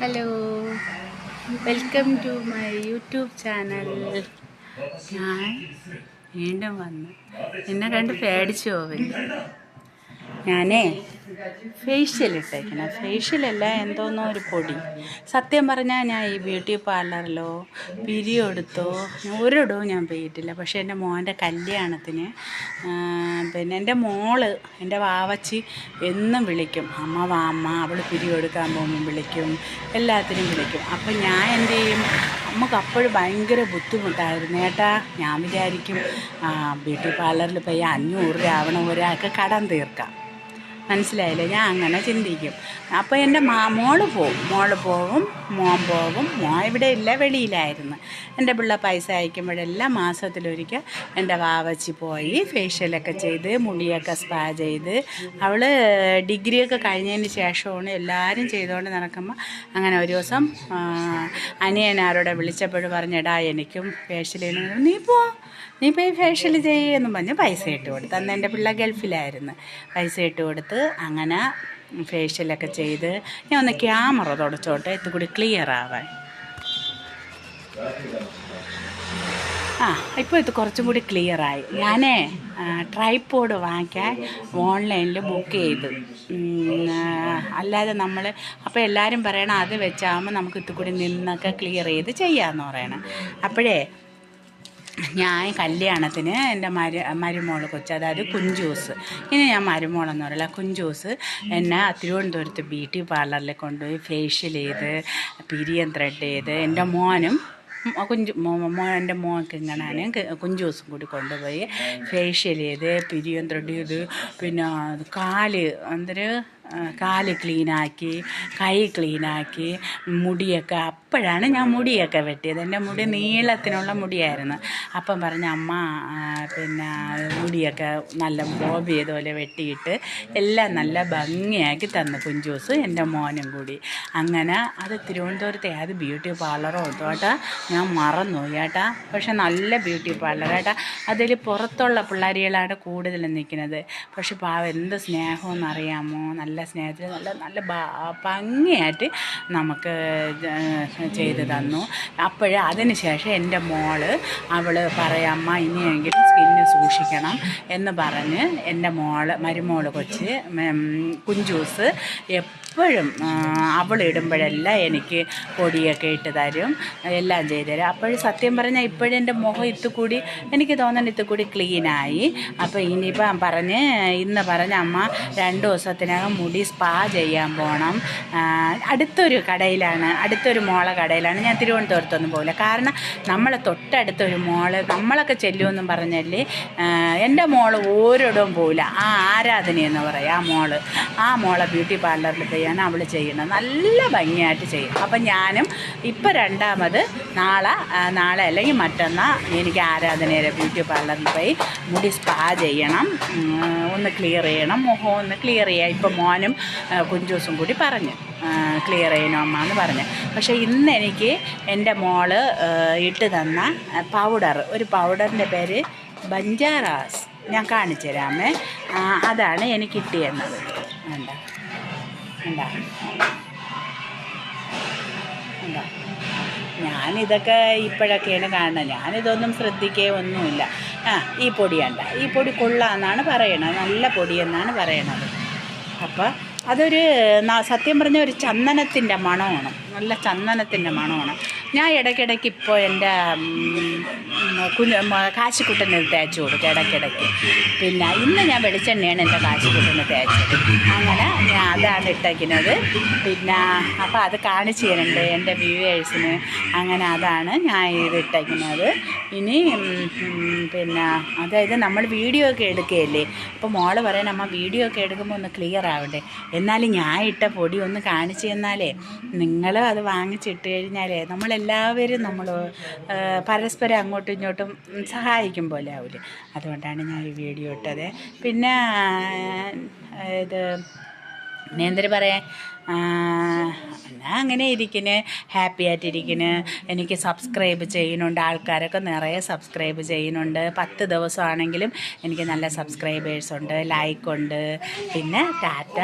Hello, welcome to my YouTube channel. ഞാൻ വീണ്ടും വന്നു. എന്നെ കണ്ട് പേടിച്ചു പോവില്ല. ഞാനേ ഫേഷ്യൽ ഇട്ടേക്കണം. ഫേഷ്യലല്ല, എന്തോന്നോ ഒരു പൊടി. സത്യം പറഞ്ഞാൽ ഞാൻ ഈ ബ്യൂട്ടി പാർലറിലോ പിരിയോ എടുത്തോ ഒരിടവും ഞാൻ പോയിട്ടില്ല. പക്ഷേ എൻ്റെ മോൻ്റെ കല്യാണത്തിന് പിന്നെ എൻ്റെ മോള്, എൻ്റെ വാവച്ചി എന്നും വിളിക്കും, അമ്മ വാ അമ്മ. അവൾ പിരിയോ എടുക്കാൻ പോകുമ്പോൾ വിളിക്കും, എല്ലാത്തിനും വിളിക്കും. അപ്പം ഞാൻ എന്ത് ചെയ്യും, നമുക്ക് അപ്പോഴും ഭയങ്കര ബുദ്ധിമുട്ടായിരുന്നു കേട്ടാ. ഞാൻ വിചാരിക്കും ബ്യൂട്ടി പാർലറിൽ പോയി 500 രൂപ ആവണം ഒരാൾക്ക് കടം തീർക്കാം. മനസ്സിലായില്ലേ? ഞാൻ അങ്ങനെ ചിന്തിക്കും. അപ്പോൾ എൻ്റെ മോള് പോവും, മോൻ പോകും. മോൻ ഇവിടെ ഇല്ല, വെളിയിലായിരുന്നു. എൻ്റെ പിള്ള പൈസ അയക്കുമ്പോഴെല്ലാം മാസത്തിലൊരിക്കൽ എൻ്റെ വാവച്ചി പോയി ഫേഷ്യലൊക്കെ ചെയ്ത് മുടിയൊക്കെ സ്പാ ചെയ്ത്. അവൾ ഡിഗ്രിയൊക്കെ കഴിഞ്ഞതിന് ശേഷമാണ് എല്ലാവരും ചെയ്തുകൊണ്ട് നടക്കുമ്പോൾ അങ്ങനെ ഒരു ദിവസം അനിയനാരോടെ വിളിച്ചപ്പോൾ പറഞ്ഞെടാ എനിക്കും ഫേഷ്യൽ ചെയ്യണം, നീ പോയി ഫേഷ്യൽ ചെയ്യുമെന്ന് പറഞ്ഞ് പൈസ ഇട്ട് കൊടുത്ത്. അന്ന് എൻ്റെ പിള്ള ഗൾഫിലായിരുന്നു. പൈസ ഇട്ട് കൊടുത്ത് അങ്ങനെ ഫേഷ്യലൊക്കെ ചെയ്ത്. ഞാൻ ഒന്ന് ക്യാമറ തുടച്ചോട്ടെ, ഇതുകൂടി ക്ലിയർ ആവാൻ. ഇപ്പോൾ ഇത് കുറച്ചും കൂടി ക്ലിയറായി. ഞാൻ ട്രൈപോഡ് വാങ്ങിക്കാൻ ഓൺലൈനിൽ ബുക്ക് ചെയ്തു. അല്ലാതെ നമ്മൾ അപ്പോൾ എല്ലാവരും പറയണം അത് വെച്ചാകുമ്പോൾ നമുക്ക് ഇതുകൂടി നിന്നൊക്കെ ക്ലിയർ ചെയ്ത് ചെയ്യാമെന്ന് പറയണം. അപ്പോഴേ ഞാൻ കല്യാണത്തിന് എൻ്റെ മരുമോൾ കൊച്ച്, അതായത് കുഞ്ചൂസ്, ഇനി ഞാൻ മരുമോളെന്ന് പറയില്ല, കുഞ്ചൂസ് എന്നെ തിരുവനന്തപുരത്ത് ബ്യൂട്ടി പാർലറിൽ കൊണ്ടുപോയി ഫേഷ്യൽ ചെയ്ത് പിരിയം ത്രെഡ് ചെയ്ത്. എൻ്റെ മോനും എൻ്റെ മോൾക്ക് ഇങ്ങനെ കുഞ്ചൂസും കൂടി കൊണ്ടുപോയി ഫേഷ്യൽ ചെയ്ത് പിരിയം ത്രെഡ് ചെയ്ത്. പിന്നെ കാല് ക്ലീനാക്കി, കൈ ക്ലീനാക്കി, മുടിയൊക്കെ. അപ്പോഴാണ് ഞാൻ മുടിയൊക്കെ വെട്ടിയത്. എൻ്റെ മുടി നീളത്തിനുള്ള മുടിയായിരുന്നു. അപ്പം പറഞ്ഞ അമ്മ പിന്നെ മുടിയൊക്കെ നല്ല ബോബ് ചെയ്തപോലെ വെട്ടിയിട്ട് എല്ലാം നല്ല ഭംഗിയാക്കി തന്നു കുഞ്ചൂസ്, എൻ്റെ മോനും കൂടി. അങ്ങനെ അത് തിരുവനന്തപുരത്തെ അത് ബ്യൂട്ടി പാർലറോ കേട്ടാ, ഞാൻ മറന്നു കേട്ടാ. പക്ഷെ നല്ല ബ്യൂട്ടി പാർലർ കേട്ടാ. അതിൽ പുറത്തുള്ള പിള്ളേരികളാണ് കൂടുതലും നിൽക്കുന്നത്. പക്ഷെ പാവം എന്ത് സ്നേഹമെന്ന് അറിയാമോ, നല്ല സ്നേഹത്തിൽ നല്ല ഭംഗിയായിട്ട് നമുക്ക് ചെയ്ത് തന്നു. അപ്പോഴേ അതിന് ശേഷം എൻ്റെ മോള് അവൾ പറയാമ്മ ഇനിയെങ്കിലും സ്കിന്ന് സൂക്ഷിക്കണം എന്ന് പറഞ്ഞ് എൻ്റെ മരുമോള് കൊച്ച് കുഞ്ചൂസ് എപ്പോഴും അവളിടുമ്പോഴെല്ലാം എനിക്ക് പൊടിയൊക്കെ ഇട്ട് തരും, എല്ലാം ചെയ്തു തരും. അപ്പോഴും സത്യം പറഞ്ഞാൽ ഇപ്പോഴും എൻ്റെ മുഖം ഇത്തുകൂടി എനിക്ക് തോന്നുന്നു ഇത്തുകൂടി ക്ലീനായി. അപ്പോൾ ഇനിയിപ്പം ഇന്ന് പറഞ്ഞ അമ്മ 2 ദിവസത്തിനകം മുടി സ്പാ ചെയ്യാൻ പോകണം. അടുത്തൊരു മോളെ കടയിലാണ്. ഞാൻ തിരുവനന്തപുരത്തൊന്നും പോകില്ല, കാരണം നമ്മളെ തൊട്ടടുത്തൊരു മോള് നമ്മളൊക്കെ ചെല്ലുമെന്നും പറഞ്ഞല്ലേ. എൻ്റെ മോള് ഓരോടും പോകില്ല. ആരാധനയെന്ന് പറയും ആ മോളെ ബ്യൂട്ടി പാർലറിൽ പോയാണ് അവൾ ചെയ്യണം. നല്ല ഭംഗിയായിട്ട് ചെയ്യും. അപ്പം ഞാനും ഇപ്പം രണ്ടാമത് നാളെ അല്ലെങ്കിൽ മറ്റന്നാൾ എനിക്ക് ആരാധനയുടെ ബ്യൂട്ടി പാർലറിൽ പോയി മുടി സ്പാ ചെയ്യണം, ഒന്ന് ക്ലിയർ ചെയ്യണം, മുഖം ഒന്ന് ക്ലിയർ ചെയ്യാം. ഇപ്പം മോനും കുഞ്ചൂസും കൂടി പറഞ്ഞു ക്ലിയർ ചെയ്യണം അമ്മ എന്ന് പറഞ്ഞു. പക്ഷേ ഇന്ന് എനിക്ക് എൻ്റെ മോള് ഇട്ട് തന്ന ഒരു പൗഡറിൻ്റെ പേര് ബഞ്ചാറാസ്, ഞാൻ കാണിച്ചു തരാമേ. അതാണ് എനിക്ക് കിട്ടിയെന്നത്. എന്താ ഞാനിതൊക്കെ ഇപ്പോഴൊക്കെയാണ് കാണുന്നത്. ഞാനിതൊന്നും ശ്രദ്ധിക്കുകയൊന്നുമില്ല. ഈ പൊടി ഈ പൊടി കൊള്ളാമെന്നാണ് പറയണത്, നല്ല പൊടിയെന്നാണ് പറയണത്. അപ്പോൾ അതൊരു സത്യം പറഞ്ഞ ഒരു ചന്ദനത്തിൻ്റെ മണമാണ്, നല്ല ചന്ദനത്തിൻ്റെ മണമാണ്. ഞാൻ ഇടയ്ക്കിടയ്ക്ക് ഇപ്പോൾ എൻ്റെ കാശിക്കുട്ടന് തേച്ച് കൊടുക്കും ഇടയ്ക്കിടയ്ക്ക്. പിന്നെ ഇന്ന് ഞാൻ വെളിച്ചെണ്ണയാണ് എൻ്റെ കാശിക്കുട്ടന് തേച്ചത്. അങ്ങനെ ഞാൻ അതാണ് ഇട്ടേക്കുന്നത്. പിന്നെ അപ്പോൾ അത് കാണിച്ചു തരുന്നുണ്ട് എൻ്റെ വ്യൂവേഴ്സിന്. അങ്ങനെ അതാണ് ഞാൻ ഇത് ഇട്ടേക്കുന്നത്. ഇനി പിന്നെ അതായത് നമ്മൾ വീഡിയോ ഒക്കെ എടുക്കുകയല്ലേ, അപ്പോൾ മോള് പറയാൻ അമ്മ വീഡിയോ ഒക്കെ എടുക്കുമ്പോൾ ഒന്ന് ക്ലിയർ ആവണ്ടേ, എന്നാലും ഞാൻ ഇട്ട പൊടി ഒന്ന് കാണിച്ചു തന്നാലേ നിങ്ങൾ അത് വാങ്ങിച്ചിട്ട് കഴിഞ്ഞാലേ നമ്മളെല്ലാവരും പരസ്പരം അങ്ങോട്ടും ഇങ്ങോട്ടും സഹായിക്കും പോലെ ആവില്ലേ. അതുകൊണ്ടാണ് ഞാൻ ഈ വീഡിയോ ഇട്ടത്. പിന്നെ എന്തര് പറയാൻ, ഞാൻ അങ്ങനെ ഇരിക്കുന്നു, ഹാപ്പി ആയിട്ടിരിക്കുന്നു. എനിക്ക് സബ്സ്ക്രൈബ് ചെയ്യുന്നുണ്ട്, ആൾക്കാരൊക്കെ നിറയെ സബ്സ്ക്രൈബ് ചെയ്യുന്നുണ്ട്. 10 ദിവസമാണെങ്കിലും എനിക്ക് നല്ല സബ്സ്ക്രൈബേഴ്സുണ്ട്, ലൈക്കുണ്ട്. പിന്നെ ടാറ്റ.